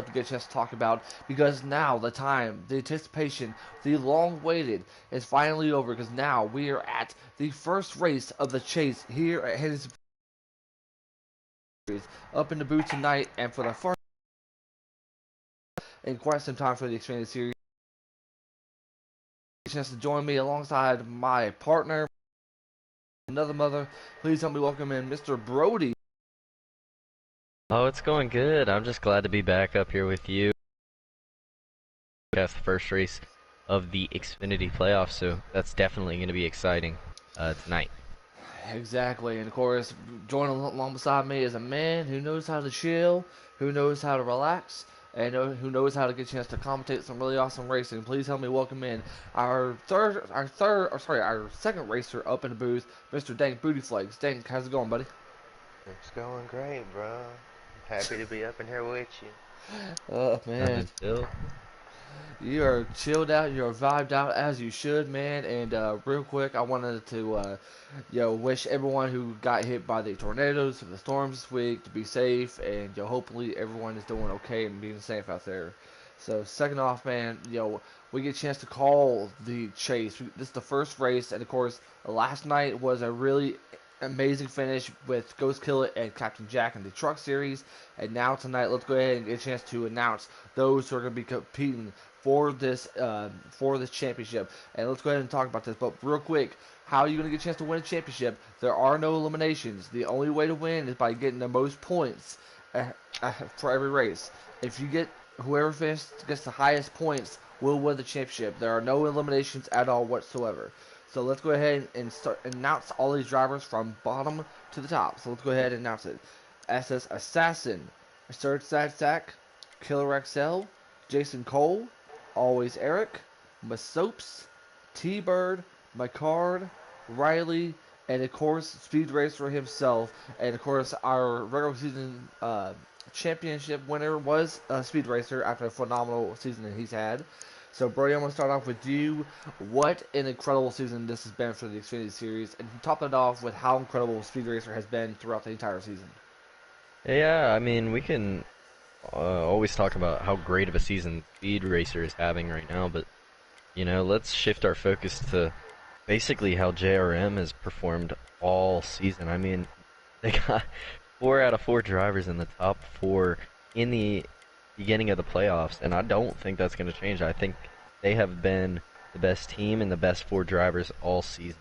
to get a chance to talk about because now the time, the anticipation, the long waited is finally over because now we are at the first race of the chase here at Hennessy Series up in the booth tonight, and for the first in quite some time for the Xfinity Series, a chance to join me alongside my partner, another mother. Please help me welcome in Mr. Brody. Oh, it's going good. I'm just glad to be back up here with you. That's the first race of the Xfinity playoffs, so that's definitely going to be exciting tonight. Exactly, and of course, joining along beside me is a man who knows how to chill, who knows how to relax, and who knows how to get a chance to commentate some really awesome racing. Please help me welcome in our second racer up in the booth, Mr. Dank Booty Flakes. Dank, how's it going, buddy? It's going great, bro. I'm happy to be up in here with you. Oh man, Nothing still. you are chilled out, you are vibed out as you should, man. And real quick, I wanted to, wish everyone who got hit by the tornadoes and the storms this week to be safe, and hopefully everyone is doing okay and being safe out there. So second off, man, we get a chance to call the chase. This is the first race, and of course, last night was a really amazing finish with Ghost Killer and Captain Jack in the Truck Series. And now tonight, let's go ahead and get a chance to announce those who are going to be competing for this championship. And let's go ahead and talk about this. But real quick, how are you going to get a chance to win a championship? There are no eliminations. The only way to win is by getting the most points for every race. If you get whoever gets the highest points will win the championship. There are no eliminations at all whatsoever. So let's go ahead and announce all these drivers from bottom to the top. So let's go ahead and announce it. SS Assassin, Surge Sack, Killer XL, Jason Cole, Always Eric, Masopes, T-Bird, McCard, Riley, and of course Speed Racer himself. And of course our regular season championship winner was Speed Racer after a phenomenal season that he's had. So, Brody, I'm going to start off with you. What an incredible season this has been for the Xfinity Series, and top it off with how incredible Speed Racer has been throughout the entire season. Yeah, I mean, we can always talk about how great of a season Speed Racer is having right now, but, let's shift our focus to basically how JRM has performed all season. I mean, they got 4 out of 4 drivers in the top 4 in the beginning of the playoffs, and I don't think that's going to change. I think they have been the best team and the best 4 drivers all season.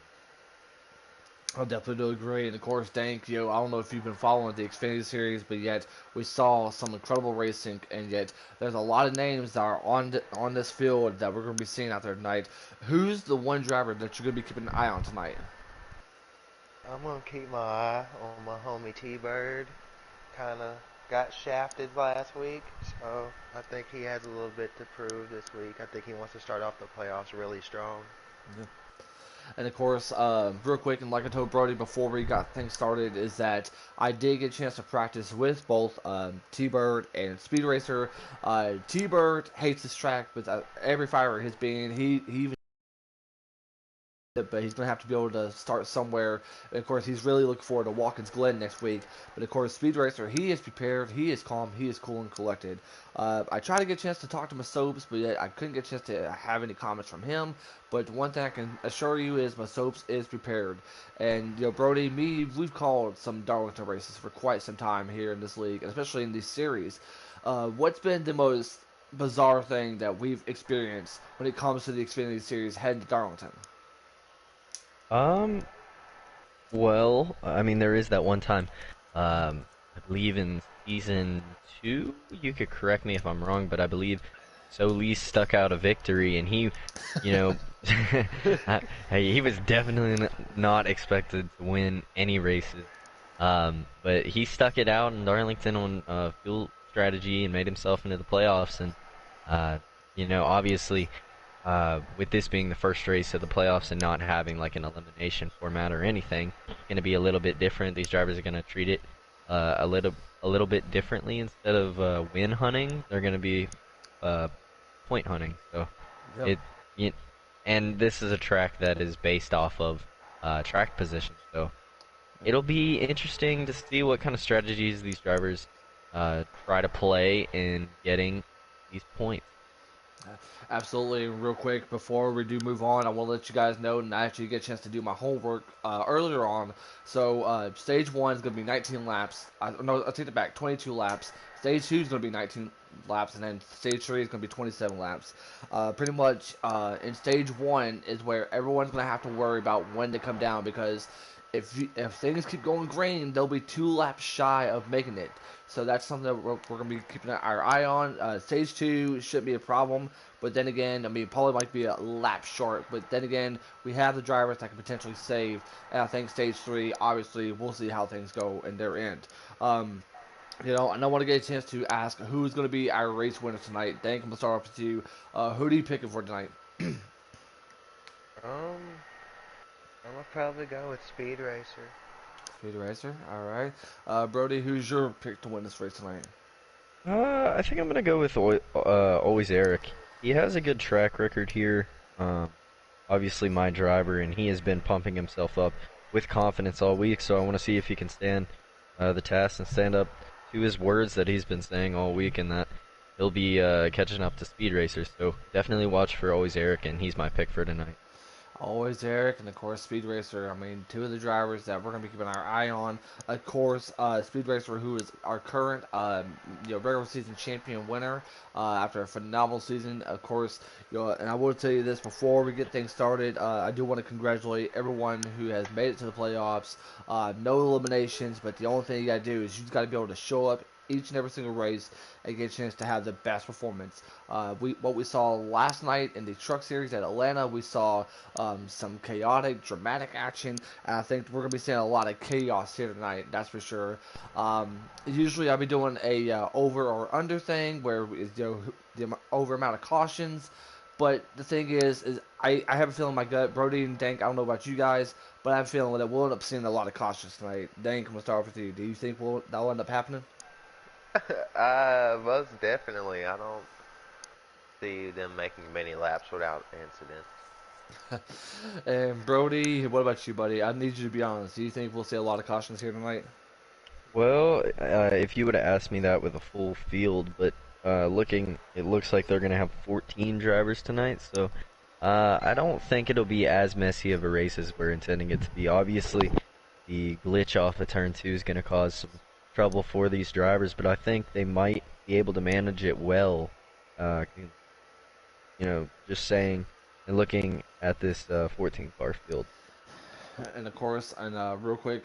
I definitely do agree. And of course, Dank, I don't know if you've been following the Xfinity Series, but yet we saw some incredible racing, and yet there's a lot of names that are on this field that we're going to be seeing out there tonight. Who's the one driver that you're going to be keeping an eye on tonight? I'm gonna keep my eye on my homie T-Bird. Kinda got shafted last week, so I think he has a little bit to prove this week. I think he wants to start off the playoffs really strong. Yeah. And of course, real quick, and like I told Brody before we got things started, is that I did get a chance to practice with both T-Bird and Speed Racer. T-Bird hates this track with every fiber his being. He even but he's going to have to be able to start somewhere. And of course, he's really looking forward to Watkins Glen next week. But of course, Speed Racer, he is prepared, he is calm, he is cool and collected. I tried to get a chance to talk to Masopes, but yet I couldn't get a chance to have any comments from him. But one thing I can assure you is Masopes is prepared. And, Brody, we've called some Darlington races for quite some time here in this league, and especially in this series. What's been the most bizarre thing that we've experienced when it comes to the Xfinity Series heading to Darlington? Um, well, I mean, there is that one time, I believe in season 2, you could correct me if I'm wrong, but I believe Solis stuck out a victory, and he, you know, he was definitely not expected to win any races. But he stuck it out in Darlington on fuel strategy and made himself into the playoffs, and, obviously, with this being the first race of the playoffs and not having like an elimination format or anything, it's going to be a little bit different. These drivers are going to treat it a little bit differently. Instead of win hunting, they're going to be point hunting. So Yep. and this is a track that is based off of track position. So it'll be interesting to see what kind of strategies these drivers try to play in getting these points. Absolutely. Real quick, before we do move on, I want to let you guys know, and I actually get a chance to do my homework earlier on. So, stage one is going to be 19 laps. No, I take it back, 22 laps. Stage two is going to be 19 laps, and then stage three is going to be 27 laps. Pretty much, in stage one is where everyone's going to have to worry about when to come down because if things keep going green, they'll be 2 laps shy of making it. So that's something that we're going to be keeping our eye on. Stage two shouldn't be a problem, but then again, I mean, probably might be a lap short. But then again, we have the drivers that can potentially save. And I think stage three, obviously, we'll see how things go in their end. And I want to get a chance to ask who's going to be our race winner tonight. Dank, I'm going to start off with you. Who do you pick for tonight? Um, I'm gonna probably go with Speed Racer. Speed Racer, all right. Brody, who's your pick to win this race tonight? I think I'm gonna go with always Eric. He has a good track record here. Obviously my driver, and he has been pumping himself up with confidence all week. So I want to see if he can stand the test and stand up to his words that he's been saying all week, and that he'll be catching up to Speed Racers. So definitely watch for always Eric, and he's my pick for tonight. Always Eric, and of course Speed Racer. I mean, two of the drivers that we're going to be keeping our eye on. Of course, Speed Racer, who is our current, regular season champion winner after a phenomenal season. Of course, and I will tell you this before we get things started. I do want to congratulate everyone who has made it to the playoffs. No eliminations, but the only thing you got to do is you just got to be able to show up each and every single race and get a chance to have the best performance. What we saw last night in the Truck Series at Atlanta, we saw some chaotic, dramatic action, and I think we're gonna be seeing a lot of chaos here tonight. That's for sure. Usually, I'll be doing a over or under thing where the over amount of cautions. But the thing is I have a feeling in my gut, Brody and Dank. I don't know about you guys, but I have a feeling that we'll end up seeing a lot of cautions tonight. Dank, I'm gonna start with you. Do you think that'll end up happening? Most definitely. I don't see them making many laps without incident. And Brody, what about you, buddy? I need you to be honest. Do you think we'll see a lot of cautions here tonight? Well, if you would have asked me that with a full field, but it looks like they're gonna have 14 drivers tonight, so I don't think it'll be as messy of a race as we're intending it to be. Obviously, the glitch off of turn two is gonna cause some trouble for these drivers, but I think they might be able to manage it well. Just saying and looking at this 14 car field. And of course, and real quick,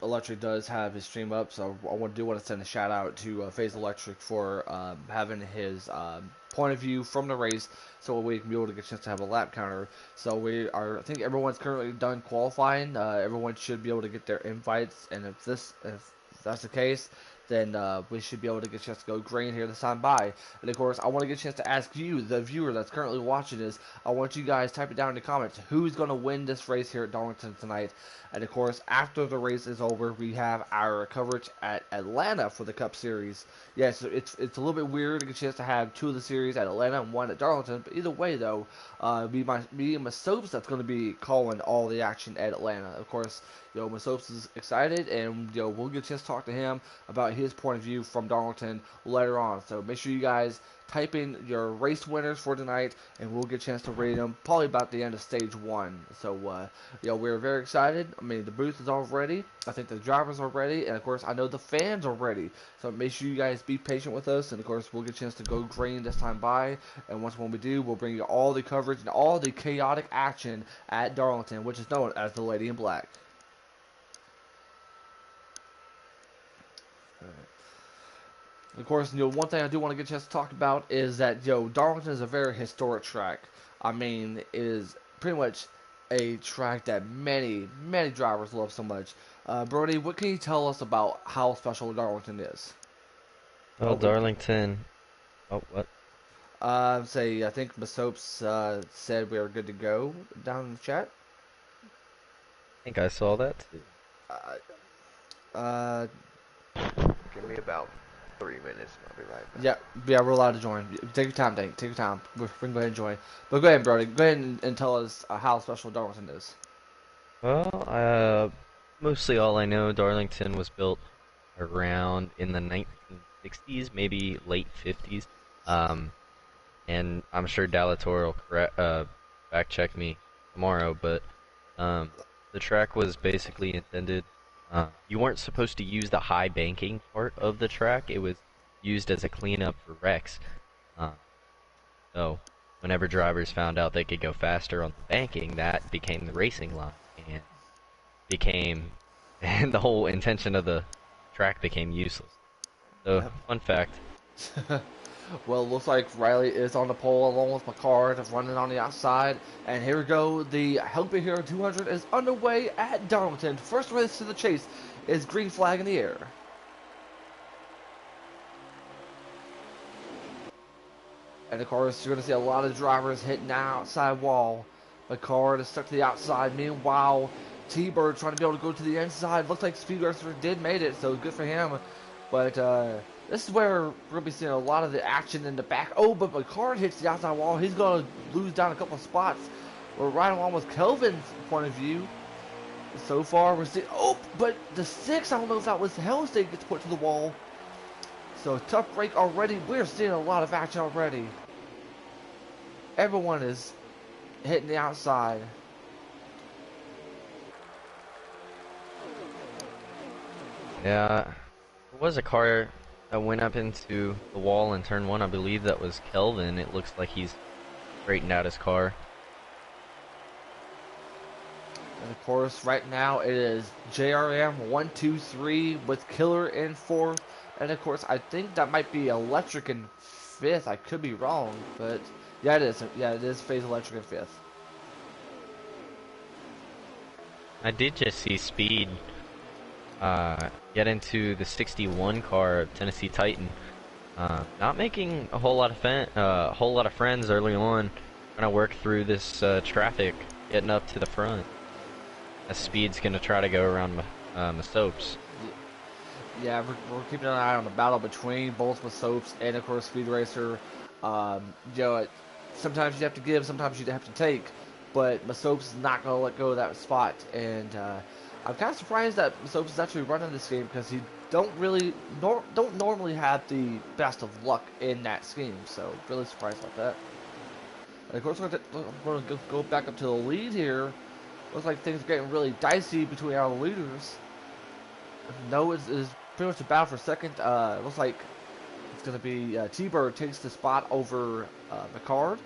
Electric does have his stream up, so do want to send a shout out to Phase Electric for having his point of view from the race, so we can be able to get a chance to have a lap counter. So I think everyone's currently done qualifying. Everyone should be able to get their invites, and if that's the case, then we should be able to get a chance to go green here this time by. And of course, I want to get a chance to ask you, the viewer that's currently watching this, I want you guys type it down in the comments. Who's going to win this race here at Darlington tonight? And of course, after the race is over, we have our coverage at Atlanta for the Cup Series. Yes, it's a little bit weird to get a chance to have two of the series at Atlanta and one at Darlington. But either way, though, me and my soaps that's going to be calling all the action at Atlanta. Of course, Masopes is excited, and we'll get a chance to talk to him about his point of view from Darlington later on. So make sure you guys type in your race winners for tonight, and we'll get a chance to rate them probably about the end of stage one. So we're very excited. I mean, the booth is all ready. I think the drivers are ready, and of course, I know the fans are ready. So make sure you guys be patient with us, and of course, we'll get a chance to go green this time by. And when we do, we'll bring you all the coverage and all the chaotic action at Darlington, which is known as the Lady in Black. Of course, one thing I do want to get a chance to talk about is that, Darlington is a very historic track. I mean, it is pretty much a track that many, many drivers love so much. Brody, what can you tell us about how special Darlington is? Well, Darlington. Oh, what? I think Masopes said we are good to go down in the chat. I think I saw that too. Give me about 3 minutes and I'll be right back. Yeah, we're allowed to join. Take your time, Dave. Take your time. We can go ahead and join. But go ahead, Brody. Go ahead and tell us how special Darlington is. Well, mostly all I know, Darlington was built around in the 60s, maybe late 50s. Um, and I'm sure Dalator will fact check me tomorrow, but um, the track was basically intended. You weren't supposed to use the high banking part of the track. It was used as a cleanup for wrecks. Uh, so whenever drivers found out they could go faster on the banking, that became the racing line and became and the whole intention of the track became useless. So Yep. fun fact. Well, it looks like Riley is on the pole along with McCard running on the outside. And here we go. The Help Me Here 200 is underway at Darlington. First race to the chase is green flag in the air. And of course, you're going to see a lot of drivers hitting the outside wall. McCard is stuck to the outside. Meanwhile, T-Bird trying to be able to go to the inside. Looks like Speed Racer did made it, so good for him. But this is where we're going to be seeing a lot of the action in the back. Oh, but McCard hits the outside wall. He's going to lose down a couple of spots. We're right along with Kelvin's point of view. So far, we're seeing... Oh, but the 6, I don't know if that was Hell's Day gets put to the wall. So tough break already. We're seeing a lot of action already. Everyone is hitting the outside. Yeah, there was a car that went up into the wall in turn 1. I believe that was Kelvin. It looks like he's straightened out his car. And of course, right now it is JRM 1, 2, 3 with Killer in 4th. And of course, I think that might be Electric in 5th. I could be wrong, but yeah, it is. Yeah, it is Phase Electric in 5th. I did just see Speed get into the 61 car of Tennessee Titan. Not making a whole lot of friends early on. Trying to work through this traffic, getting up to the front. As Speed's gonna try to go around Masopes. Yeah, we're keeping an eye on the battle between both Masopes and of course Speed Racer. You know, sometimes you have to give, sometimes you have to take. But Masopes is not going to let go of that spot. And I'm kind of surprised that Masopes is actually running this game because he don't normally have the best of luck in that scheme. So really surprised about that. And of course, I'm going to go back up to the lead here. Looks like things are getting really dicey between our leaders. No, it's pretty much a battle for second. Looks like it's going to be T-Bird takes the spot over McCard.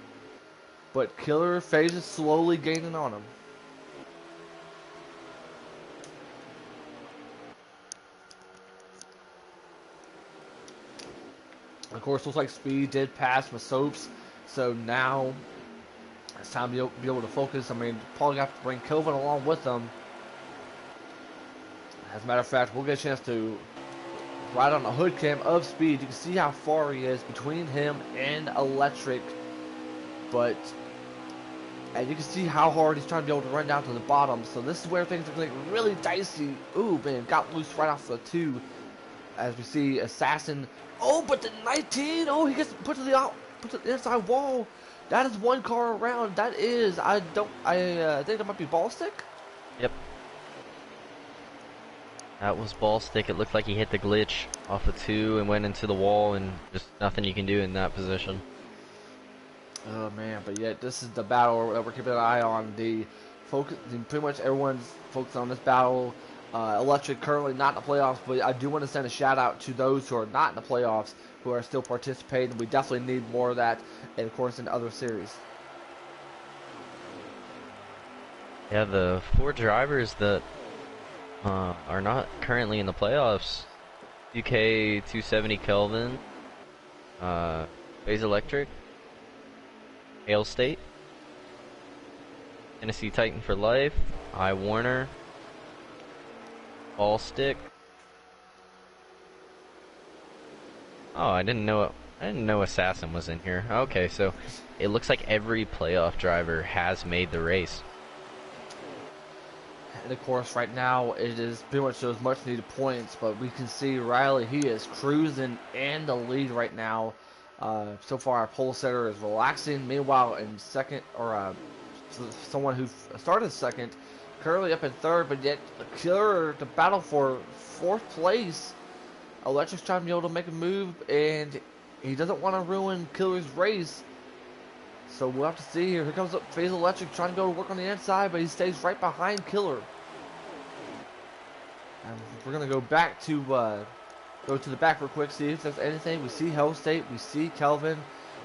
But Killer Phase is slowly gaining on him. Of course, looks like Speed did pass Masopes, so now it's time to be able to focus. I mean, probably have to bring Kelvin along with them. As a matter of fact, we'll get a chance to ride on the hood cam of Speed. You can see how far he is between him and Electric, and you can see how hard he's trying to be able to run down to the bottom. So this is where things are getting really dicey. Ooh, man, got loose right off the 2. As we see Assassin. Oh, but the 19. Oh, he gets put to the inside wall. That is one car around. That is, I think that might be Ball Stick. Yep. That was Ball Stick. It looked like he hit the glitch off the 2 and went into the wall, and just nothing you can do in that position. Oh man, but yet this is the battle that we're keeping an eye on. Pretty much everyone's focused on this battle. Electric currently not in the playoffs, but I do want to send a shout out to those who are not in the playoffs who are still participating. We definitely need more of that, and of course in other series. Yeah, the 4 drivers that are not currently in the playoffs: UK 270 Kelvin, Phase Electric, Hail State, Tennessee Titan for life, I Warner, Ball Stick. Oh, I didn't know Assassin was in here. Okay, so it looks like every playoff driver has made the race. And of course, right now it is pretty much those much needed points, but we can see Riley, he is cruising in the lead right now. So far, our pole setter is relaxing. Meanwhile, in second, or someone who started second, currently up in third, but yet the battle for 4th place. Electric's trying to be able to make a move, and he doesn't want to ruin Killer's race. So we'll have to see here. Here comes up Phase Electric trying to be able to work on the inside, but he stays right behind Killer. And we're gonna go back to go to the back real quick, see if there's anything. We see Hell State, we see Kelvin,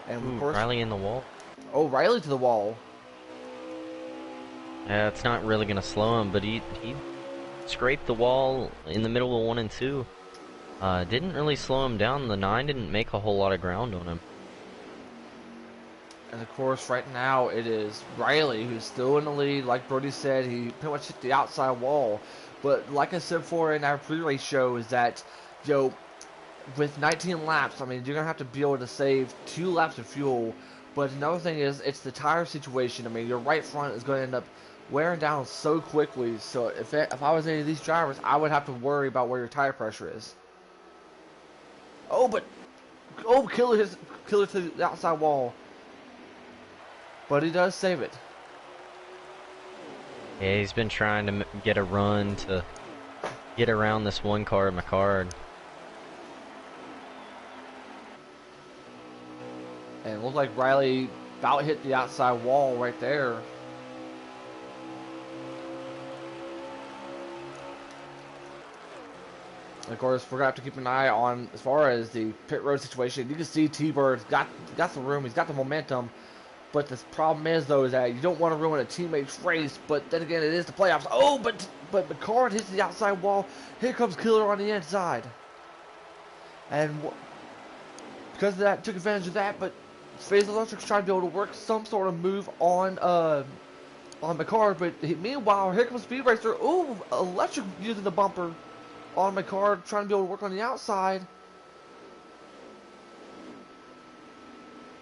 and of course Riley in the wall. Oh, Riley to the wall. Yeah, it's not really gonna slow him, but he scraped the wall in the middle of 1 and 2. Didn't really slow him down. The 9 didn't make a whole lot of ground on him. And of course, right now it is Riley who's still in the lead. Like Brody said, he pretty much hit the outside wall. But like I said before in our pre-race show, is that, with 19 laps, I mean, you're gonna have to be able to save 2 laps of fuel. But another thing is, it's the tire situation. I mean, your right front is going to end up wearing down so quickly. So if I was any of these drivers, I would have to worry about where your tire pressure is. Killer to the outside wall. But he does save it. Yeah, he's been trying to get a run to get around this one car, McCard. And it looks like Riley about hit the outside wall right there. And of course, we're going to have to keep an eye on, as far as the pit road situation. You can see T-Bird's got the room, he's got the momentum. But the problem is, though, is that you don't want to ruin a teammate's race. But then again, it is the playoffs. Oh, but McCard hits the outside wall. Here comes Killer on the inside. And because of that, took advantage of that. But Phase Electric's trying to be able to work some sort of move on McCard. But meanwhile, here comes Speed Racer. Ooh, Electric using the bumper on McCard, trying to be able to work on the outside.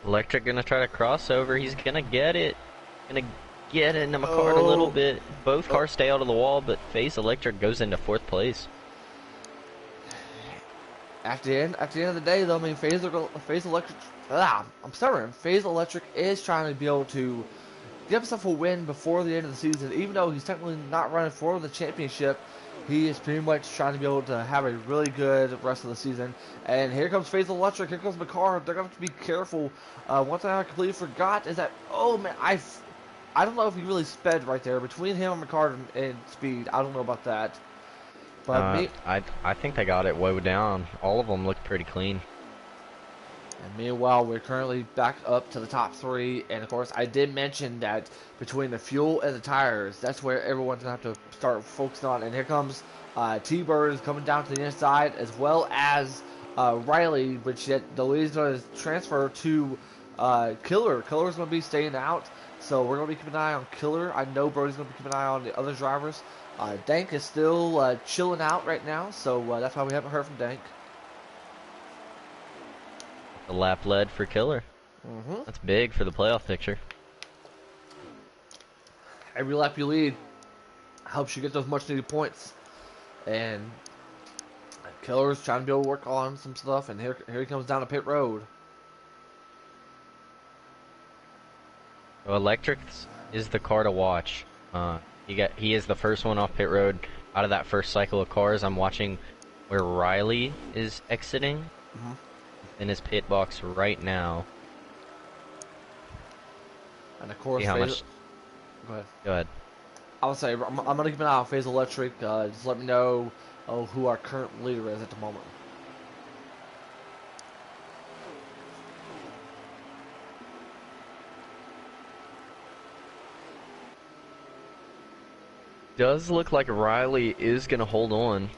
Electric gonna try to cross over. He's gonna get it. Gonna get into McCard a little bit. Both cars stay out of the wall, but Phase Electric goes into 4th place. At the end of the day, though, I mean, Phase Electric. I'm sorry. Phase Electric is trying to be able to give himself a win before the end of the season. Even though he's technically not running for the championship, he is pretty much trying to be able to have a really good rest of the season. And here comes Phase Electric. Here comes McCard. They're going to have to be careful. One thing I completely forgot is that, oh man, I don't know if he really sped right there between him and McCard and Speed. I don't know about that. But I think they got it woe down. All of them looked pretty clean. And meanwhile, we're currently back up to the top 3. And of course, I did mention that between the fuel and the tires, that's where everyone's going to have to start focusing on. And here comes T-Bird is coming down to the inside, as well as Riley, which the lead is going to transfer to Killer. Killer's going to be staying out. So we're going to be keeping an eye on Killer. I know Brody's going to be keeping an eye on the other drivers. Dank is still chilling out right now, so that's why we haven't heard from Dank. The lap led for Killer. That's big for the playoff picture. Every lap you lead helps you get those much needed points. And Killer's trying to be able to work on some stuff, and here he comes down to pit road. So Electric is the car to watch. He is the first one off pit road out of that first cycle of cars. I'm watching where Riley is exiting in his pit box right now. And of course, See how much... Go Go ahead. I would say I'm going to keep an eye on Phase Electric. Just let me know who our current leader is at the moment. Does look like Riley is going to hold on.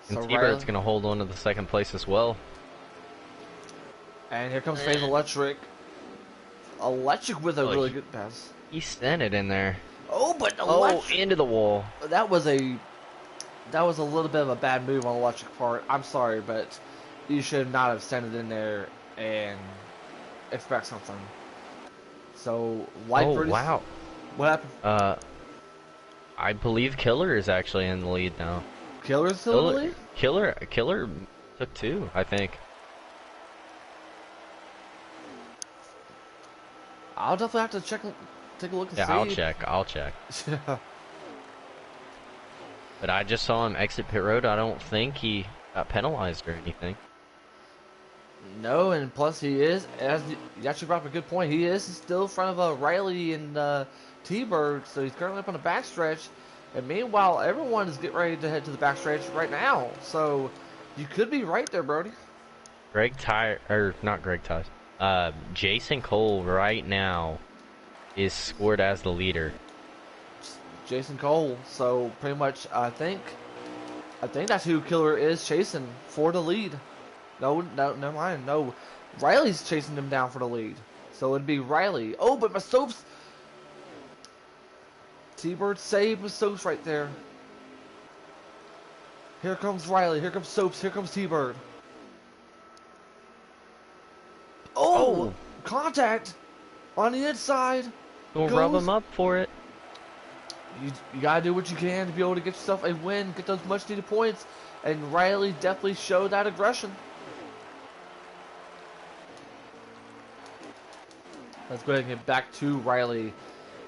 And So T-Bird's going to hold on to the 2nd place as well. And here comes Phase Electric. Electric with a really good pass. He sent it in there. Oh, but Electric... into the wall. That was a little bit of a bad move on Electric part. I'm sorry, but you should not have sent it in there and expect something. So, wow. What happened? I believe Killer is actually in the lead now. Killer's still in the lead? Killer took 2, I think. I'll definitely have to take a look and see. Yeah, I'll check. but I just saw him exit pit road. I don't think he got penalized or anything. No, and plus he is, as you actually brought up a good point, he is still in front of Riley and T-Bird, so he's currently up on the backstretch. And meanwhile, everyone is getting ready to head to the backstretch right now. So you could be right there, Brody. Jason Cole right now is scored as the leader. Jason Cole. So pretty much, I think that's who Killer is chasing for the lead. No, never mind. No, Riley's chasing him down for the lead. So it'd be Riley. Oh, but Masopes. T-Bird saved Masopes right there. Here comes Riley. Here comes Soaps. Here comes T-Bird. Oh, contact on the inside. Don't rub him up for it. You gotta do what you can to be able to get yourself a win, get those much needed points, and Riley definitely showed that aggression. Let's go ahead and get back to Riley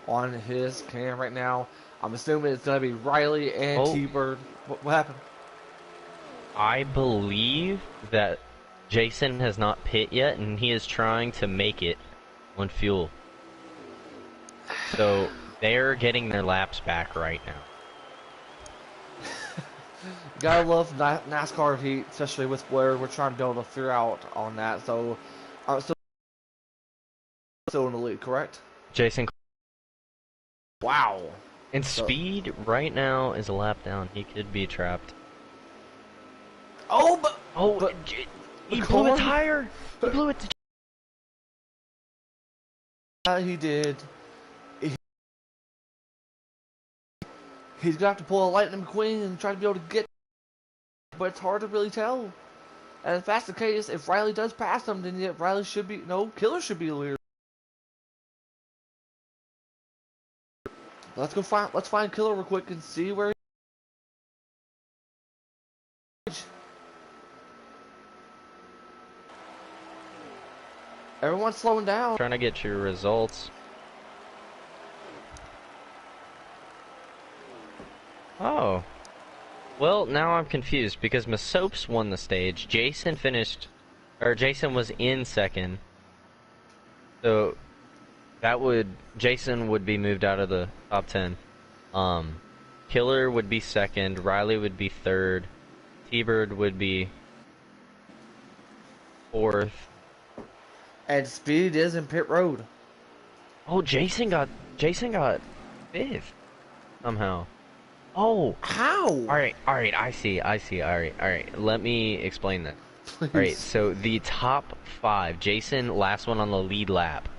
on his cam right now. I'm assuming it's gonna be Riley and T-Bird. What happened? I believe that Jason has not pit yet, and he is trying to make it on fuel. So they're getting their laps back right now. Gotta love NASCAR heat, especially with where we're trying to be able to figure out on that. So, still in the lead, correct? Jason. Wow. And speed right now is a lap down. He could be trapped. But he blew a tire. He blew it. He did. He's gonna have to pull a Lightning McQueen and try to be able to get, but it's hard to really tell. And if that's the case, if Riley does pass him, then yeah, Riley should be Killer should be the leader. Let's find Killer real quick and see where. Everyone's slowing down. Trying to get your results. Oh. Well, now I'm confused because Masopes won the stage. Jason was in second. So Jason would be moved out of the top 10. Killer would be second, Riley would be third, T-Bird would be fourth. And Speed is in pit road. Oh, Jason got fifth somehow. Oh, how? All right. I see. All right. Let me explain that. Please. All right. So the top 5, Jason, last one on the lead lap.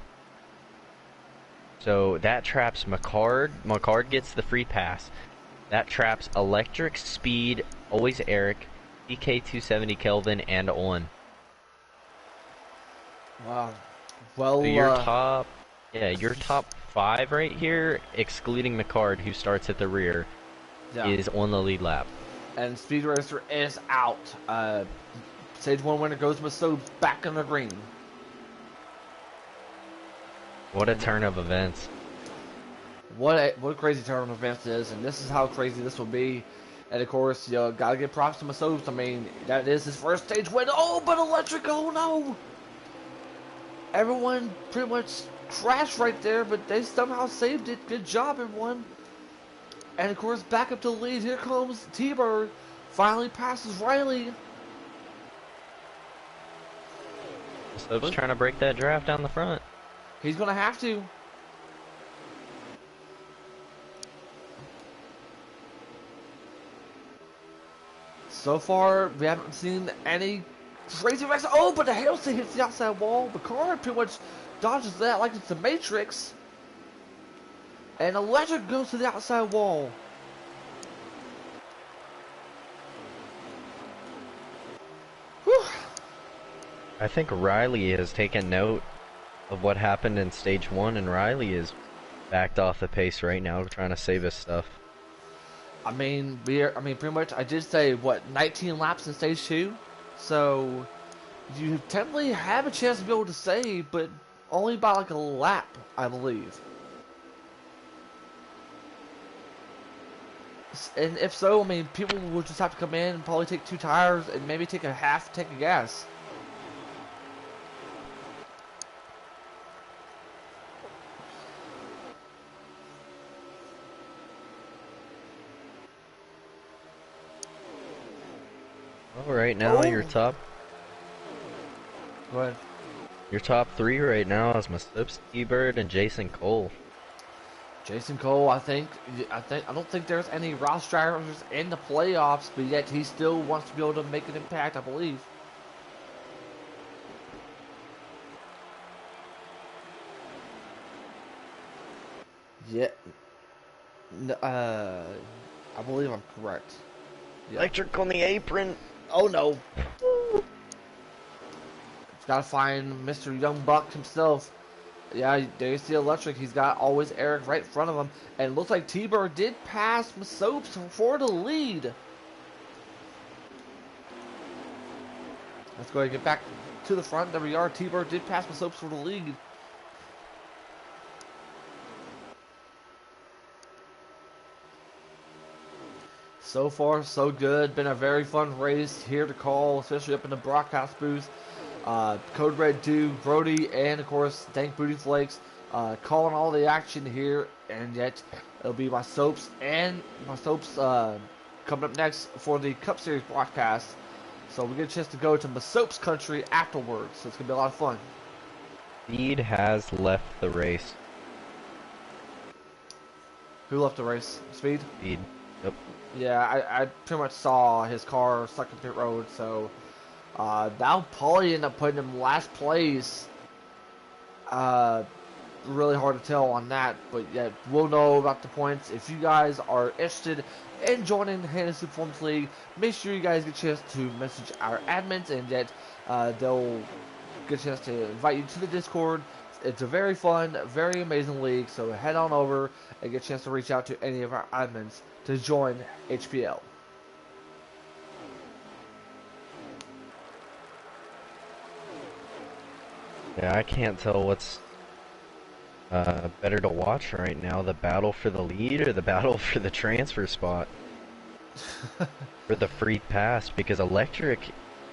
So that traps McCard. McCard gets the free pass. That traps Electric, Speed, Always Eric, DK270 Kelvin, and On. Wow. Well, so your top 5 right here, excluding McCard, who starts at the rear, is on the lead lap. And Speed Racer is out. Stage 1 winner goes Masood back in the green. What a turn of events. What a crazy turn of events it is, and this is how crazy this will be. And of course, you gotta give props to Masood. I mean, that is his first stage win. Oh, but Electric, oh no! Everyone pretty much crashed right there, but they somehow saved it. Good job, everyone. And of course, back up to the lead. Here comes T-Bird. Finally passes Riley. Soap's trying to break that draft down the front. He's gonna have to. So far, we haven't seen any crazy wrecks. Oh, but the hailstorm hits the outside wall. The car pretty much dodges that like it's the Matrix. And Electric goes to the outside wall. Whew. I think Riley has taken note of what happened in stage 1, and Riley is backed off the pace right now, trying to save his stuff. I mean, pretty much, I did say, what, 19 laps in stage 2? So, you technically have a chance to be able to save, but only by like a lap, I believe. And if so, I mean, people will just have to come in and probably take 2 tires and maybe take a half tank of gas. Well, right now Oh, go ahead. your top three right now is Maslips, T-Bird, and Jason Cole. Jason Cole, I don't think there's any Roush drivers in the playoffs, but yet he still wants to be able to make an impact, I believe. Yeah, I believe I'm correct. Yeah. Electric on the apron. Oh no. Gotta find Mr. Young Buck himself. Yeah, there you see Electric. He's got always Eric right in front of him. And it looks like T-Bird did pass Soaps for the lead. Let's go ahead and get back to the front. There we are. T-Bird did pass Soaps for the lead. So far, so good. Been a very fun race here to call, especially up in the broadcast booth. Code Red 2, Brody, and of course, Dank Booty Flakes calling all the action here. And yet, it'll be my Soaps coming up next for the Cup Series broadcast. So we get a chance to go to Soaps country afterwards. So it's going to be a lot of fun. Speed has left the race. Who left the race? Speed? Speed. Yep. Yeah, I pretty much saw his car stuck in pit road, so that'll probably end up putting him last place. Really hard to tell on that, but yeah, we'll know about the points. If you guys are interested in joining the Hennessy Performance League, make sure you guys get a chance to message our admins, and yet they'll get a chance to invite you to the Discord. It's a very fun, very amazing league, so head on over and get a chance to reach out to any of our admins to join HPL. Yeah, I can't tell what's better to watch right now, the battle for the lead or the battle for the transfer spot. For the free pass, because Electric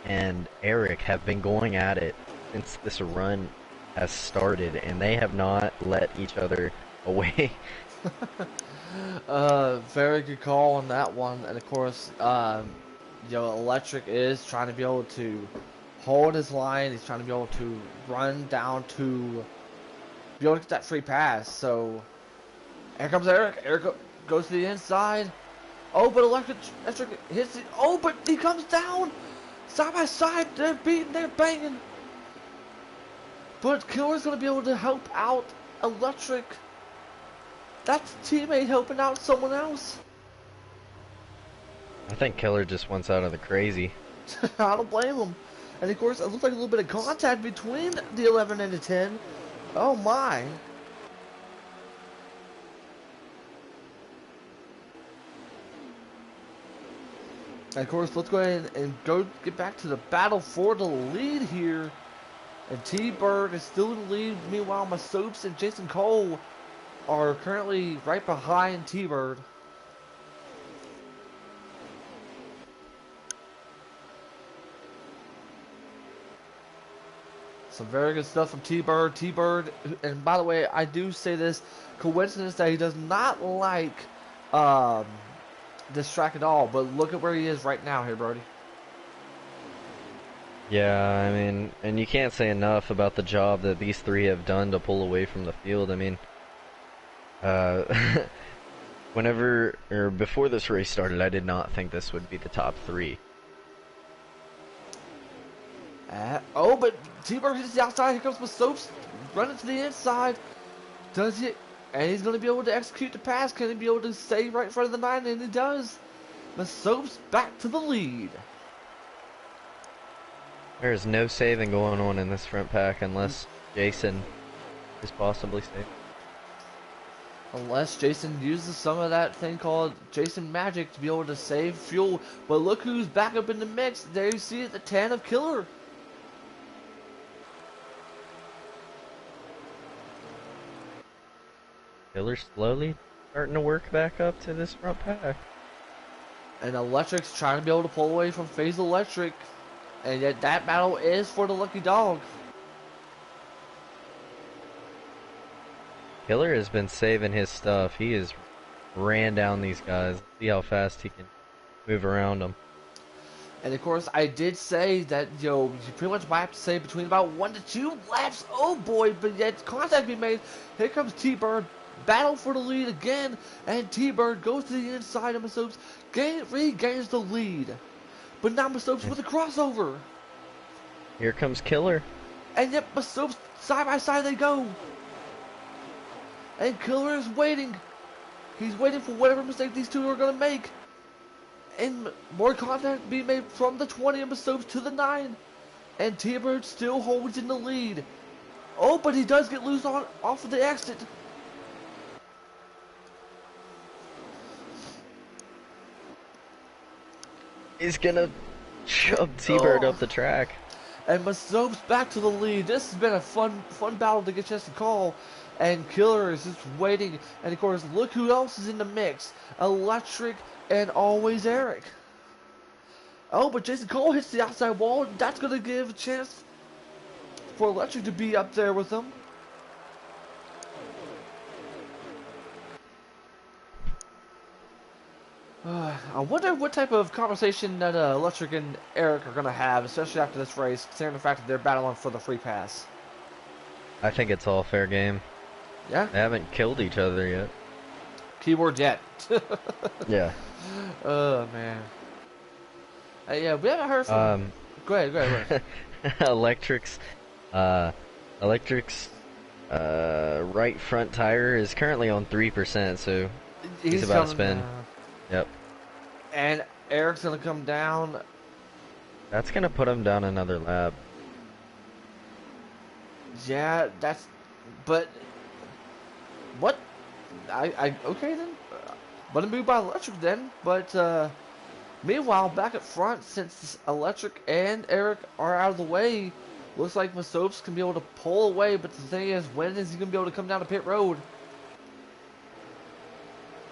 and Eric have been going at it since this run has started, and they have not let each other away. Very good call on that one. And of course, Electric is trying to be able to hold his line. He's trying to be able to run down to be able to get that free pass. So here comes Eric. Eric goes to the inside. Oh, but Electric hits it. Oh, but he comes down side by side. They're beating. They're banging. But Killer's going to be able to help out Electric. That's a teammate helping out someone else. I think Killer just wants out of the crazy. I don't blame him. And of course, it looks like a little bit of contact between the 11 and the 10. Oh my. And of course, let's go ahead and go get back to the battle for the lead here. And T-Bird is still in the lead. Meanwhile, my Soaps and Jason Cole are currently right behind T-Bird. Some very good stuff from T-Bird. T-Bird, and by the way, I do say this, coincidence that he does not like this track at all, but look at where he is right now here, Brody. Yeah, I mean, and you can't say enough about the job that these three have done to pull away from the field. I mean, before this race started, I did not think this would be the top three. Oh, but T-Bird hits the outside. Here comes the Soaps running to the inside. Does it? And he's going to be able to execute the pass. Can he be able to stay right in front of the 9? And he does. The Soaps back to the lead. There is no saving going on in this front pack unless Jason is possibly safe. Unless Jason uses some of that thing called Jason Magic to be able to save fuel. But look who's back up in the mix. There you see it, the 10 of Killer. Killer slowly starting to work back up to this front pack. And Electric's trying to be able to pull away from FaZe Electric. And yet that battle is for the lucky dog. Killer has been saving his stuff. He has ran down these guys. See how fast he can move around them. And of course, I did say that, you pretty much might have to say between about 1 to 2 laps. Oh boy, but yet contact being made. Here comes T-Bird. Battle for the lead again. And T-Bird goes to the inside of Masopes. Regains the lead. But now Masopes with a crossover. Here comes Killer. And yet Masopes, side by side they go. And Killer is waiting. He's waiting for whatever mistake these two are going to make. And more contact being made from the 20 of Masopes to the 9. And T-Bird still holds in the lead. Oh, but he does get loose off of the exit. He's gonna shove T-Bird up the track. And Masopes back to the lead. This has been a fun battle to get a chance to call. And Killer is just waiting. And of course, look who else is in the mix. Electric and always Eric. Oh, but Jason Cole hits the outside wall. That's going to give a chance for Electric to be up there with them. I wonder what type of conversation that Electric and Eric are going to have, especially after this race, considering the fact that they're battling for the free pass. I think it's all fair game. Yeah? They haven't killed each other yet. Keyword yet. Yeah. Oh, man. Yeah, we haven't heard from... Go ahead. Electric's right front tire is currently on 3%, so he's about to spin. Yep. And Eric's gonna come down. That's gonna put him down another lap. Yeah, that's... But... What? Okay then. But a move by Electric then. But, meanwhile, back at front, since Electric and Eric are out of the way, looks like Masopes can be able to pull away, but the thing is, when is he going to be able to come down to pit road?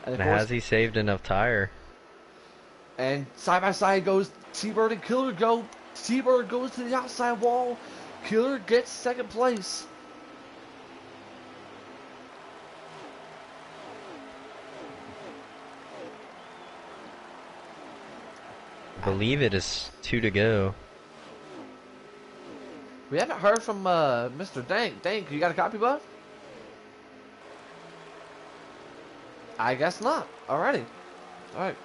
And has he saved enough tire? And side by side goes T-Bird and Killer go. T-Bird goes to the outside wall. Killer gets second place. I believe it is 2 to go. We haven't heard from Mr. Dank. Dank, you got a copy, bud? I guess not. Alrighty. Alright.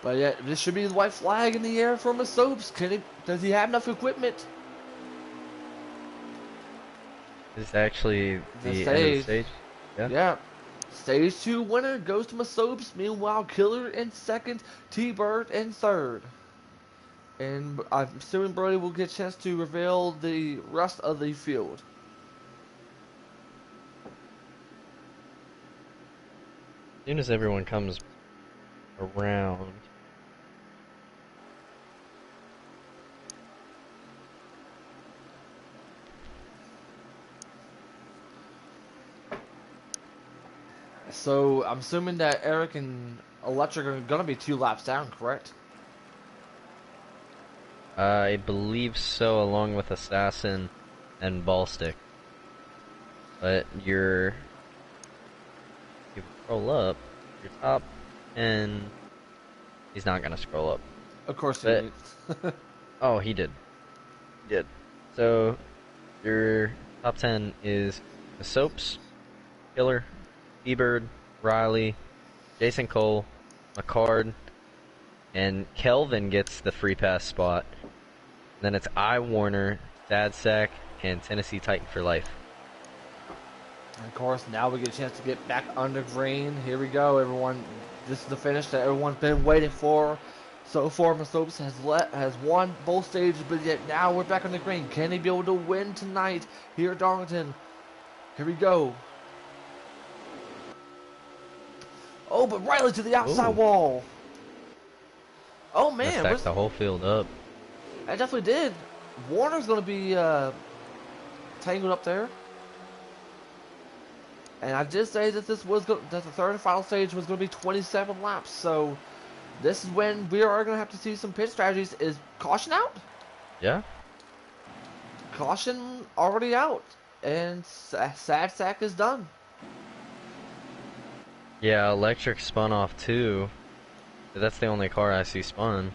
But yeah, this should be the white flag in the air for Masopes. Does he have enough equipment? It's actually the end of the stage. Yeah. Stage 2 winner goes to Masopes. Meanwhile, Killer in second, T-Bird in third. And I'm assuming Brody will get a chance to reveal the rest of the field. As soon as everyone comes around. So, I'm assuming that Eric and Electric are going to be 2 laps down, correct? I believe so, along with Assassin and Ballstick. But you scroll up, your top, and he's not going to scroll up. Of course he did. Oh, he did. He did. So, your top 10 is Masopes, Killer, T-Bird, Riley, Jason Cole, McCard, and Kelvin gets the free pass spot. Then it's Warner, Dadsack, and Tennessee Titan for life. And of course, now we get a chance to get back under green. Here we go, everyone. This is the finish that everyone's been waiting for. So far, Masopes has won both stages, but yet now we're back on the green. Can he be able to win tonight here at Darlington? Here we go. Oh, but Riley to the outside wall. Oh man, that stacked the whole field up. I definitely did. Warner's going to be tangled up there. And I did say that that the third and final stage was going to be 27 laps. So this is when we are going to have to see some pit strategies. Is caution out? Yeah. Caution already out, and Sad Sack is done. Yeah, electric spun off too. That's the only car I see spun.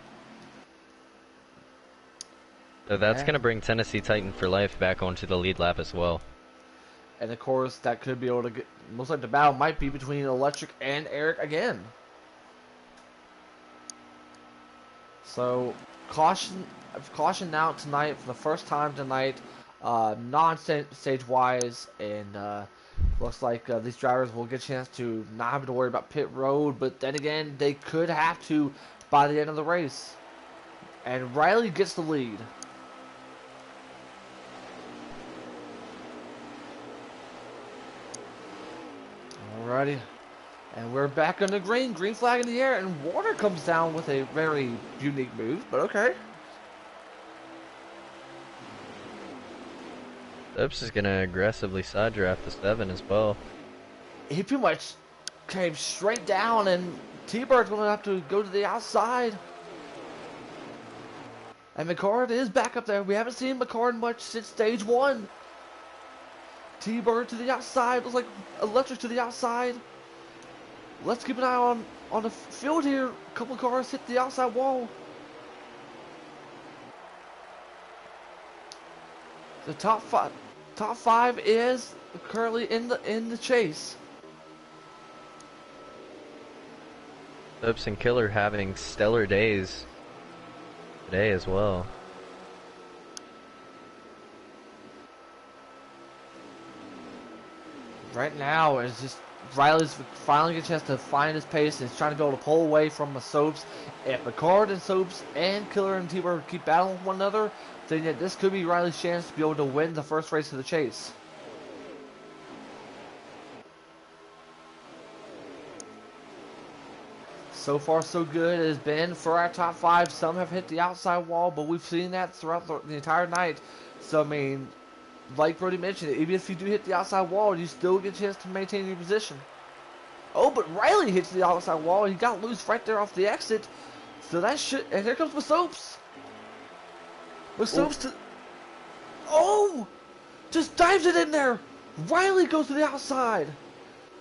So that's going to bring Tennessee Titan for life back onto the lead lap as well. And of course, that could be able to get. Most like the battle might be between Electric and Eric again. So caution out tonight for the first time tonight, non-stage wise, and looks like these drivers will get a chance to not have to worry about pit road. But then again, they could have to by the end of the race. And Riley gets the lead. Alrighty. And we're back on the green flag in the air, and Water comes down with a very unique move, but okay. Oops is going to aggressively side draft the 7 as well. He pretty much came straight down, and T-Bird's going to have to go to the outside. And McCord is back up there. We haven't seen McCord much since stage 1. T-Bird to the outside. Looks like Electric to the outside. Let's keep an eye on the field here. A couple of cars hit the outside wall. The top five is currently in the chase. Oops and Killer having stellar days today as well. Right now, it's just Riley's finally getting a chance to find his pace, and he's trying to be able to pull away from the Soaps. If McCord and Soaps and Killer and T-Bird keep battling with one another, then yeah, this could be Riley's chance to be able to win the first race of the chase. So far, so good it has been for our top 5. Some have hit the outside wall, but we've seen that throughout the entire night. So, I mean, like Brody mentioned, even if you do hit the outside wall, you still get a chance to maintain your position. Oh, but Riley hits the outside wall. He got loose right there off the exit. So that should... And here comes Masopes. Masopes to... Oh! Just dives it in there. Riley goes to the outside.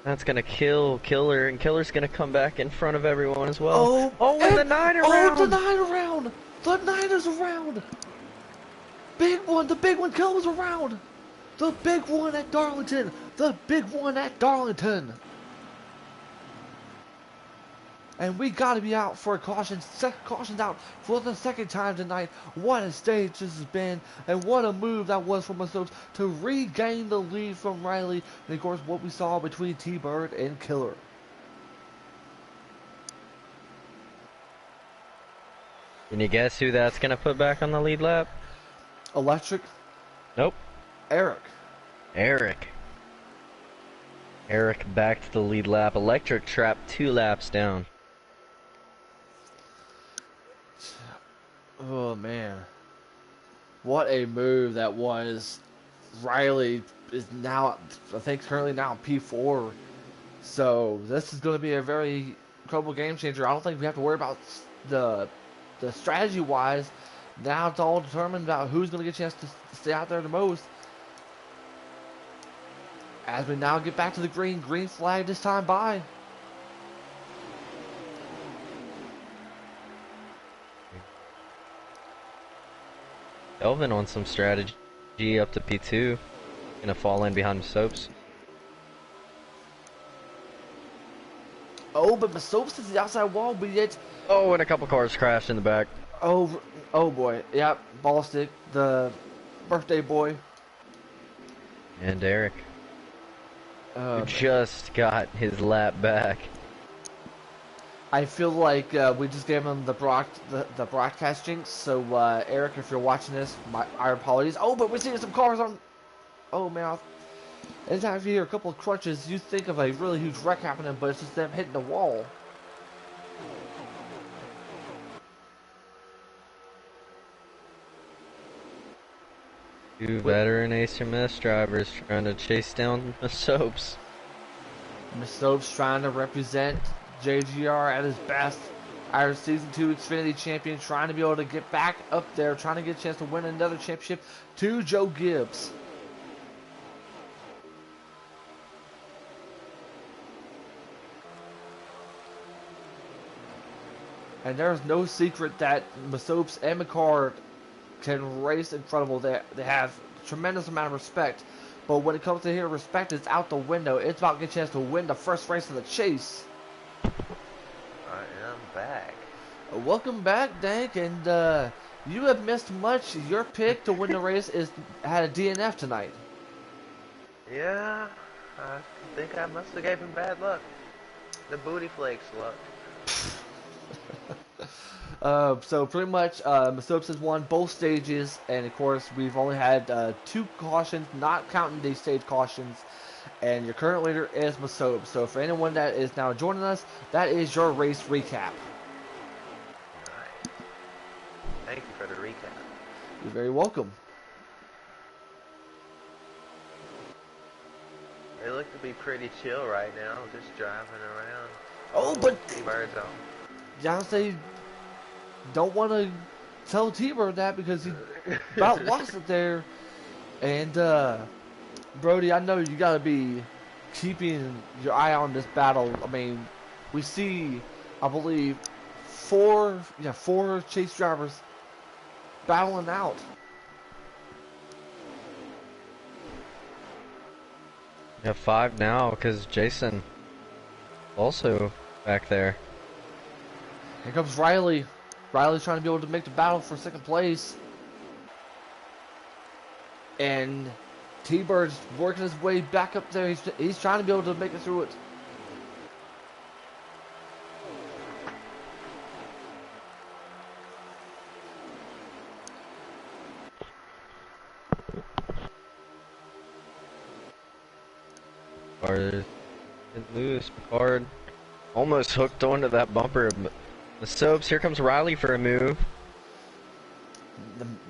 That's going to kill Killer, and Killer's going to come back in front of everyone as well. And the 9 around! Oh, the 9 around! The 9 is around! Big one! The big one comes around! The big one at Darlington! The big one at Darlington! And we got to be out for a caution. Caution's out for the second time tonight. What a stage this has been, and what a move that was from us to regain the lead from Riley. And of course, what we saw between T-Bird and Killer. Can you guess who that's going to put back on the lead lap? Electric. Nope. Eric. Eric back to the lead lap. Electric trapped 2 laps down. Oh, man. What a move that was. Riley is now, I think, currently now P4. So, this is going to be a very incredible game changer. I don't think we have to worry about the strategy-wise. Now it's all determined about who's going to get a chance to stay out there the most. As we now get back to the green flag this time by. Elvin on some strategy up to P2. Gonna fall in behind Soaps. Oh, but Masopes is the outside wall, but yet... Oh, and a couple cars crashed in the back. Oh boy. Yep, ball stick, the birthday boy. And Eric. Who just got his lap back. I feel like we just gave him the broadcast jinx. So Eric, if you're watching this, our apologies. Oh, but we're seeing some cars on. Oh man! Anytime you hear a couple of crunches, you think of a really huge wreck happening, but it's just them hitting the wall. Two veteran HMS drivers trying to chase down the Soaps. Stokes trying to represent JGR at his best. Our Season 2 Xfinity champion trying to be able to get back up there, trying to get a chance to win another championship to Joe Gibbs. And there's no secret that Masopes and McCord can race incredible. They have a tremendous amount of respect. But when it comes to here, respect is out the window. It's about getting a chance to win the first race of the chase. I am back. Welcome back, Dank. And you have missed much. Your pick to win the race had a DNF tonight. Yeah, I think I must have gave him bad luck. The booty flakes luck. So pretty much, Masopes has won both stages, and of course we've only had 2 cautions, not counting the stage cautions. And your current leader is Masopes. So for anyone that is now joining us, that is your race recap. Nice. Thank you for the recap. You're very welcome. They look to be pretty chill right now, just driving around. Oh, but T-Bird's on. John don't want to tell T-Bird that because he about lost it there. And Brody, I know you got to be keeping your eye on this battle. I mean, we see, I believe, four chase drivers battling out. Yeah, 5 now because Jason also back there. Here comes Riley. Riley's trying to be able to make the battle for second place. And T-Bird's working his way back up there. He's trying to be able to make it through it. Picard getting loose. Picard almost hooked onto that bumper. The Soaps, here comes Riley for a move.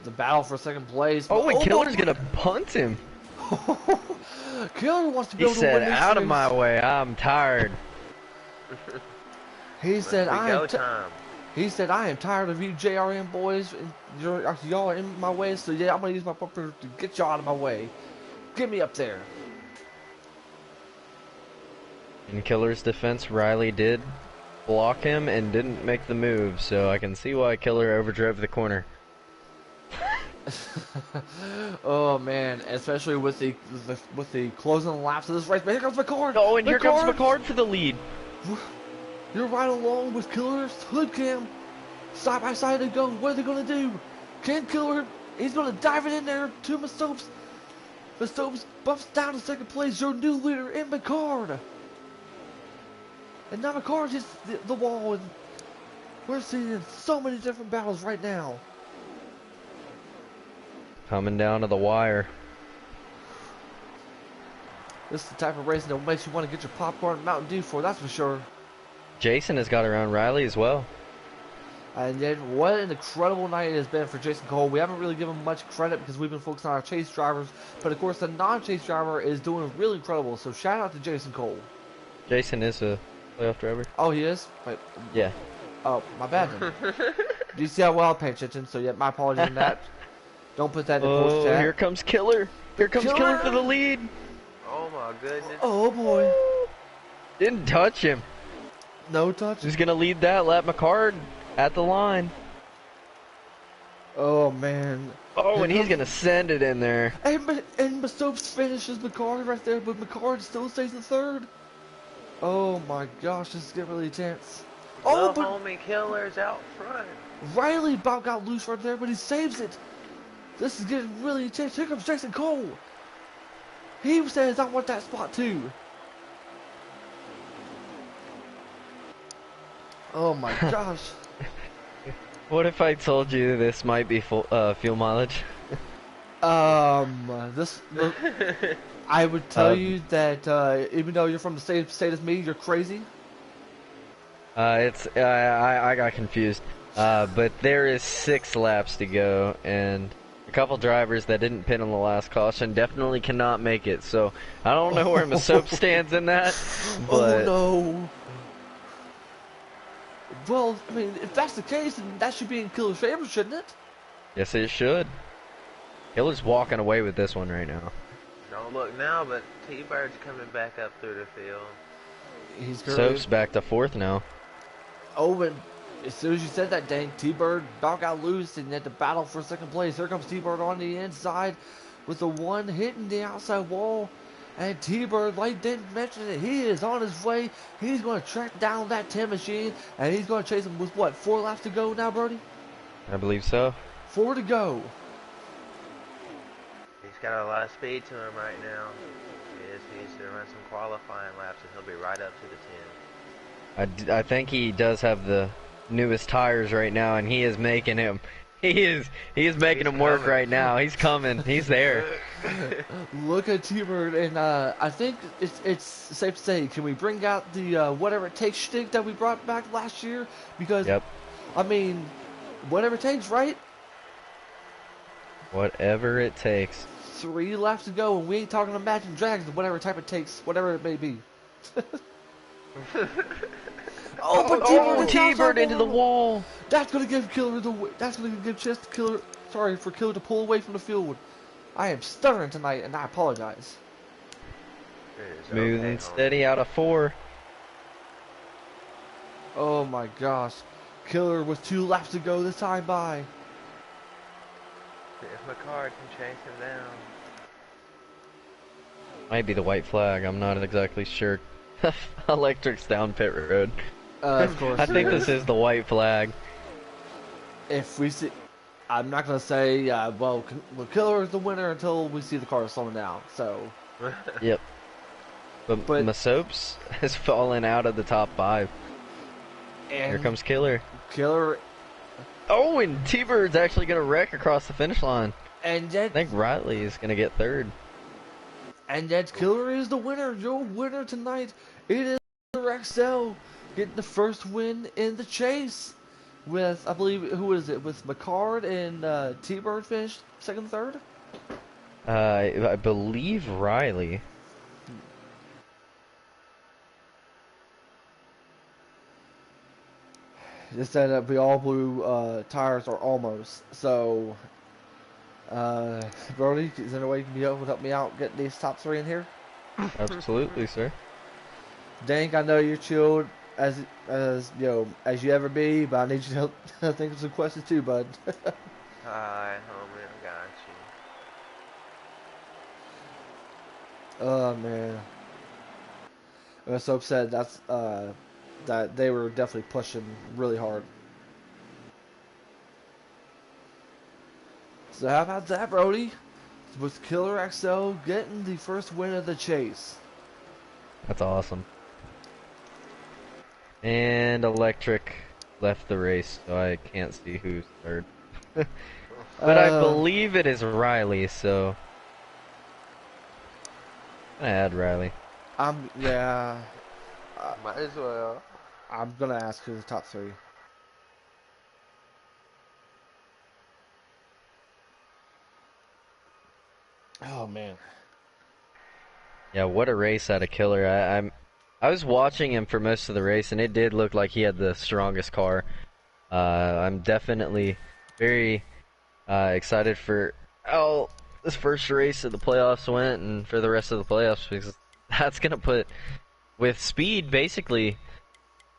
The battle for second place. Oh, and Killer's gonna punt him. Killer wants to be He able to win said, this out of race. my way, I'm tired. He said, time. He said, I am tired of you JRM boys. And y'all are in my way, so yeah, I'm going to use my bumper to get y'all out of my way. Get me up there. In Killer's defense, Riley did block him and didn't make the move, so I can see why Killer overdrove the corner. Oh man, especially with the closing laps of this race. But here comes McCord. Oh, and here comes McCord for the lead. You're right along with Killer's hood cam. Side by side they go. What are they going to do? Can Killer, he's going to dive it in there to Masopes. Masopes bumps down to second place. Your new leader in McCord. And now McCord hits the wall. And we're seeing so many different battles right now. Coming down to the wire. This is the type of racing that makes you want to get your popcorn and Mountain Dew for, that's for sure. Jason has got around Riley as well. And then what an incredible night it has been for Jason Cole. We haven't really given him much credit because we've been focused on our chase drivers. But of course the non-chase driver is doing really incredible. So shout out to Jason Cole. Jason is a playoff driver. Oh, he is? Wait. Yeah. Oh, my bad then. Do you see how well I pay attention? So yeah, my apologies on that. Don't put that in the post chat. Here comes Killer. Here comes Killer for the lead. Oh my goodness. Oh boy. Didn't touch him. No touch. Who's gonna lead that? Let McCard at the line. Oh man. Oh, and he's gonna send it in there. And Masopes finishes McCord right there, but McCord still stays in third. Oh my gosh, this is getting really tense. Oh, but homie Killer's out front. Riley about got loose right there, but he saves it. This is getting really intense. Here comes Jason Cole. He says, I want that spot too. Oh my gosh. What if I told you this might be full, fuel mileage? This. I would tell you that even though you're from the same state as me, you're crazy. I got confused. But there is 6 laps to go, and a couple drivers that didn't pit on the last caution definitely cannot make it. So I don't know where Masope stands in that, Oh but no. Well, I mean, if that's the case, then that should be in Killer's favor, shouldn't it? yes, it should. Killer's walking away with this one right now. Don't look now, but T-Bird's coming back up through the field. He's Soap's back to fourth now. Oh, and as soon as you said that, dang, T-Bird about got loose and had to battle for second place. Here comes T-Bird on the inside with the one hitting the outside wall. And T-Bird, like didn't mention it, he is on his way. He's going to track down that 10 machine, and he's going to chase him with what, 4 laps to go now, Brody? I believe so. 4 to go. He's got a lot of speed to him right now. He needs to run some qualifying laps, and he'll be right up to the 10. I think he does have the newest tires right now, and he is making him. He is making him work right now. He's coming. He's there. Look at T-Bird, and I think it's safe to say, can we bring out the whatever it takes shtick that we brought back last year? Because, Yep. I mean, whatever it takes, right? Whatever it takes. 3 laps to go, and we ain't talking Imagine Dragons, whatever type it takes, whatever it may be. Oh, but T-Bird into the wall. That's gonna give Killer that's gonna give chance to Killer. Sorry for Killer to pull away from the field. I am stuttering tonight, and I apologize. Smooth and steady out of 4. Oh my gosh, Killer with 2 laps to go this time by. If McCard can chase him down. Might be the white flag. I'm not exactly sure. Electric's down pit road. Of course. I think this is the white flag. If we see, I'm not gonna say well, Killer is the winner until we see the car slowing down. So. Yep. But Masope's has fallen out of the top 5. And Here comes Killer. Killer. Oh, and T-Bird's actually going to wreck across the finish line. And yet, I think Riley is going to get 3rd. And yet Killer is the winner. Your winner tonight. It is Killer XL getting the first win in the chase. With, I believe, who is it? With McCard and T-Bird finished 2nd, 3rd? I believe Riley. Just said that we all blew tires or almost. So, Brody, is there any way you can be able to help me out get these top 3 in here? Absolutely, sir. Dank, I know you're chilled as you know as you ever be, but I need you to help think of some questions too, bud. Alright, homie, I got you. Oh man, I'm so upset. That's that they were definitely pushing really hard. So how about that, Brody? With Killer XL getting the first win of the chase. That's awesome. And Electric left the race, so I can't see who's 3rd. But I believe it is Riley, so I'm gonna add Riley. Yeah. Might as well. I'm gonna ask who's the top 3. Oh man. Yeah, what a race out of Killer. I was watching him for most of the race, and it did look like he had the strongest car. I'm definitely very excited for how this first race of the playoffs went, and for the rest of the playoffs, because that's gonna put, with speed basically,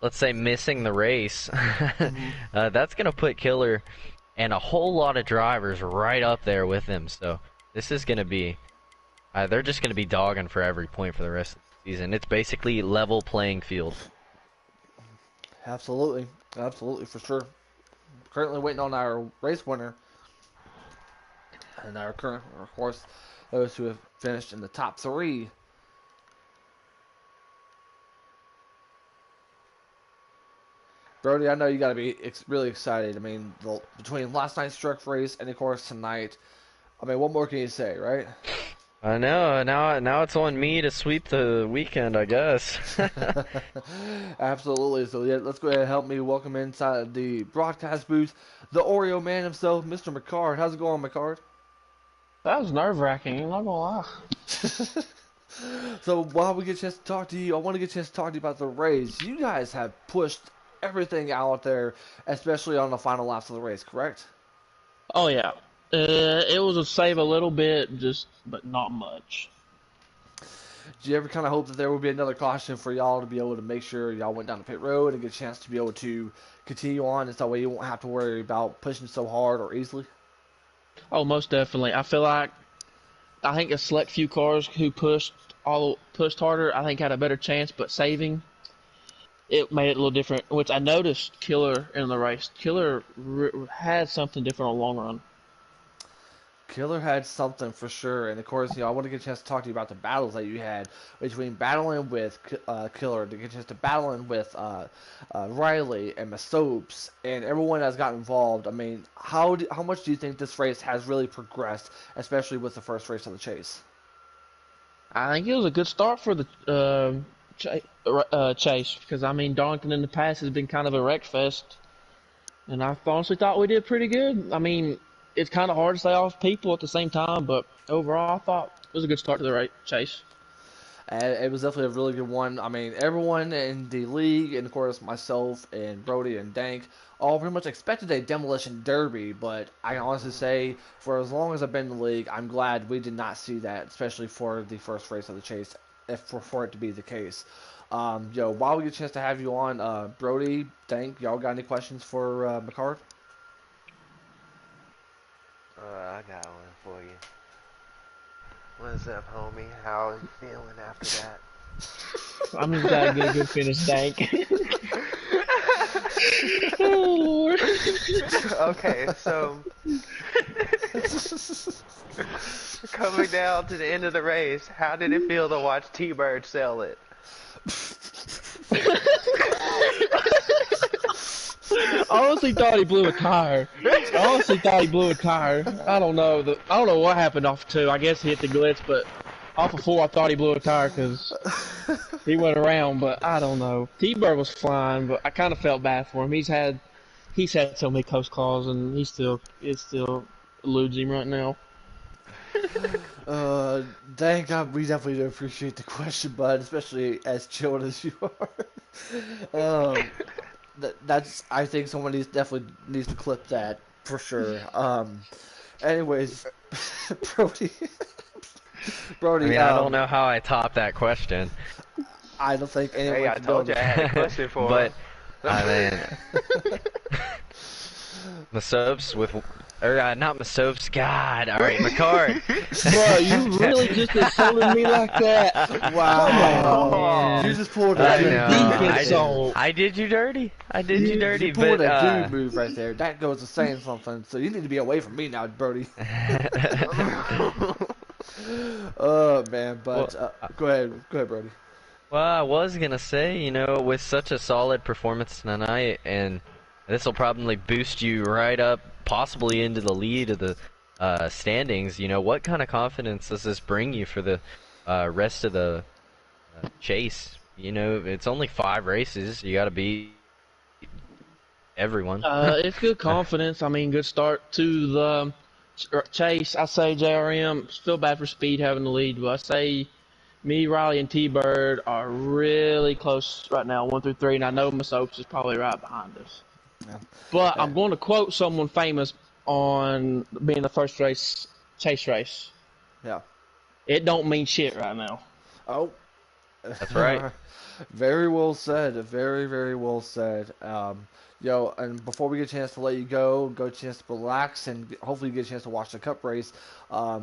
let's say missing the race, that's gonna put Killer and a whole lot of drivers right up there with him. So this is gonna be, they're just gonna be dogging for every point for the rest of the season. It's basically level playing field. Absolutely, for sure. Currently waiting on our race winner, and our current, of course, those who have finished in the top 3. Brody, I know you got to be really excited. I mean, between last night's truck race and of course tonight, I mean, what more can you say, right? I know. Now it's on me to sweep the weekend, I guess. Absolutely. So yeah, let's go ahead and help me welcome inside the broadcast booth the Oreo man himself, Mr. McCard. How's it going, McCard? That was nerve-wracking, I'm not gonna lie. So while we get a chance to talk to you, I want to get a chance to talk to you about the race. You guys have pushed everything out there, especially on the final laps of the race, correct? Oh, yeah. It was a save a little bit, but not much. Do you ever kind of hope that there will be another caution for y'all to be able to make sure y'all went down the pit road and get a chance to be able to continue on, and so that way you won't have to worry about pushing so hard or easily? Oh, most definitely. I think a select few cars who pushed harder, I think had a better chance, but saving it made it a little different. Which I noticed Killer in the race. Killer had something different on the long run. Killer had something for sure, and of course, I want to get a chance to talk to you about the battles that you had between battling with Killer, to get a chance to battling with Riley and Masopes and everyone that's got involved. I mean, how much do you think this race has really progressed, especially with the first race of the chase? I think it was a good start for the chase because I mean Darlington in the past has been kind of a wreck fest, and I honestly thought we did pretty good. I mean, it's kind of hard to stay off people at the same time, but overall, I thought it was a good start to the chase. And it was definitely a really good one. I mean, everyone in the league, and of course myself and Brody and Dank, all pretty much expected a demolition derby. But I can honestly say, for as long as I've been in the league, I'm glad we did not see that, especially for the first race of the chase, if for it to be the case. While we get a chance to have you on, Brody, Dank, y'all got any questions for McCart? I got one for you. What's up, homie? How are you feeling after that? I'm just glad to get a good finish, Dank. Oh, Lord. Okay, so coming down to the end of the race, how did it feel to watch T-Bird sell it? I honestly thought he blew a tire. I don't know. I don't know what happened off two. I guess he hit the glitch, but off of four, I thought he blew a tire because he went around. But I don't know. T-Bird was flying, but I kind of felt bad for him. He's had so many close calls, and it still eludes him right now. Thank God, we definitely do appreciate the question, bud, especially as chilled as you are. I think someone definitely needs to clip that for sure. Anyways, Brody, Brody. I mean, I don't know how I top that question, I don't think anyone. Hey, I can told build you I had a question for but him. I mean, Masopes with, or not Masopes. God, all right, McCart. Bro, you really just insulted me like that? Wow, you just pulled I a know. I did you dirty. You pulled a dude move right there. That goes to saying something. So you need to be away from me now, Brody. Oh man, but go ahead, Brody. Well, I was gonna say, with such a solid performance tonight, and this will probably boost you right up, possibly into the lead of the standings. What kind of confidence does this bring you for the rest of the chase? It's only 5 races. You got to beat everyone. It's good confidence. I mean, good start to the chase. I say JRM. Feel bad for Speed having the lead, but I say me, Riley, and T-Bird are really close right now, 1 through 3, and I know Masopes is probably right behind us. Yeah. But I'm going to quote someone famous on being the first chase race. Yeah. It don't mean shit right now. Oh. That's right. Very well said. Very, very well said. And before we get a chance to let you go a chance to relax, and hopefully you get a chance to watch the Cup race.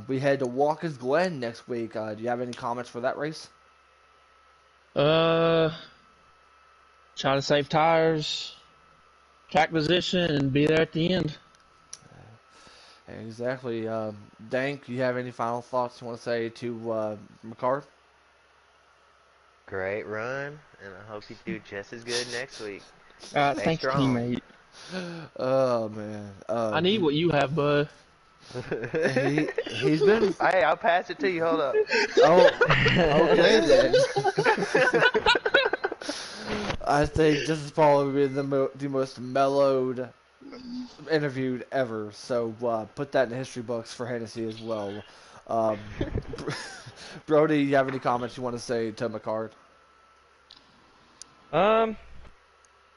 We head to Watkins Glen next week. Do you have any comments for that race? Try to save tires, track position, and be there at the end. Exactly. Dank, you have any final thoughts you want to say to McCart? Great run, and I hope you do just as good next week. Thanks, strong. teammate. Oh man. I need what you have, bud. He's been. Hey, I'll pass it to you. Hold up. Oh, okay then. I think this is probably the most mellowed interviewed ever. So put that in the history books for Hennessy as well. Um, Brody, you have any comments you want to say to McCard? Um,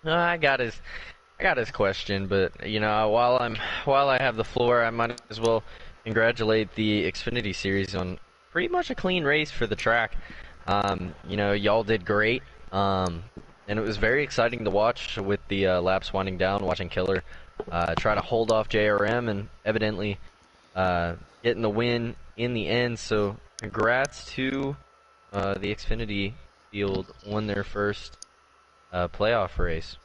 I got his question, but while I have the floor, I might as well congratulate the Xfinity series on pretty much a clean race for the track. Y'all did great. And it was very exciting to watch with the laps winding down, watching Killer try to hold off JRM and evidently getting the win in the end. So congrats to the Xfinity field on their first playoff race.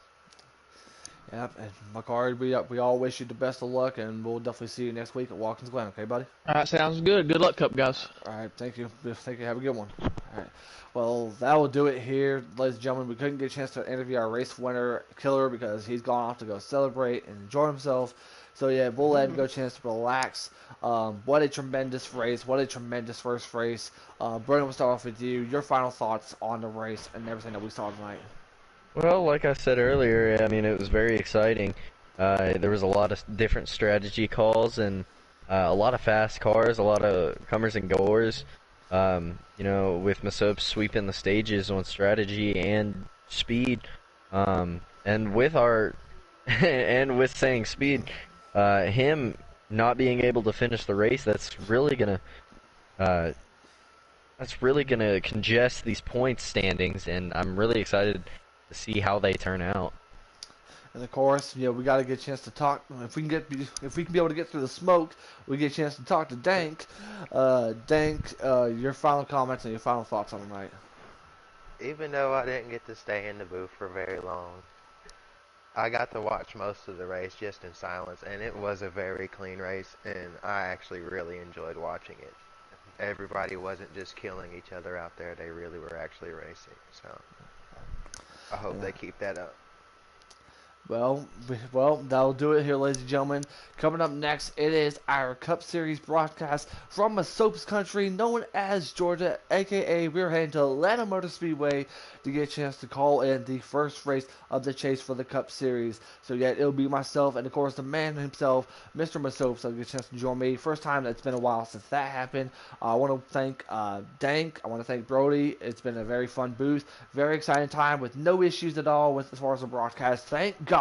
Yep, and McCard, we all wish you the best of luck, and we'll definitely see you next week at Watkins Glen. Okay, buddy? All right, sounds good. Good luck, Cup guys. All right, thank you. Thank you. Have a good one. All right. Well, that will do it here, ladies and gentlemen. We couldn't get a chance to interview our race winner, Killer, because he's gone off to go celebrate and enjoy himself. So, yeah, we'll let him go a chance to relax. What a tremendous race. What a tremendous first race. Brandon, we'll start off with you. Your final thoughts on the race and everything that we saw tonight. Well, like I said earlier, I mean, it was very exciting. There was a lot of different strategy calls and a lot of fast cars, a lot of comers and goers. With Masop sweeping the stages on strategy and speed. And with our and with saying speed, him not being able to finish the race, uh, that's really gonna congest these points standings, and I'm really excited to see how they turn out. And of course, we got to get a chance to talk. If we can be able to get through the smoke, we get a chance to talk to Dank. Dank, your final comments and your final thoughts on the night. Even though I didn't get to stay in the booth for very long, I got to watch most of the race just in silence, and it was a very clean race, and I actually really enjoyed watching it. Everybody wasn't just killing each other out there, they really were actually racing, so I hope they keep that up. Well, that'll do it here, ladies and gentlemen. Coming up next, it is our Cup Series broadcast from Soaps country known as Georgia, aka we're heading to Atlanta Motor Speedway to get a chance to call in the first race of the chase for the Cup Series. So yeah, it'll be myself and of course the man himself, Mr. Masop, so get a chance to join me. First time it's been a while since that happened. I want to thank Dank, I want to thank Brody. It's been a very fun booth, very exciting time with no issues at all with as far as the broadcast. Thank God.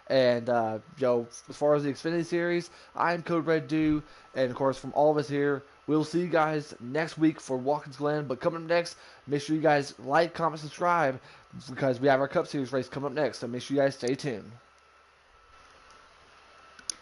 And as far as the Xfinity series, I'm Code Red Dew, and of course from all of us here, we'll see you guys next week for Watkins Glen. But coming up next, make sure you guys like, comment, subscribe, because we have our Cup Series race coming up next. So make sure you guys stay tuned.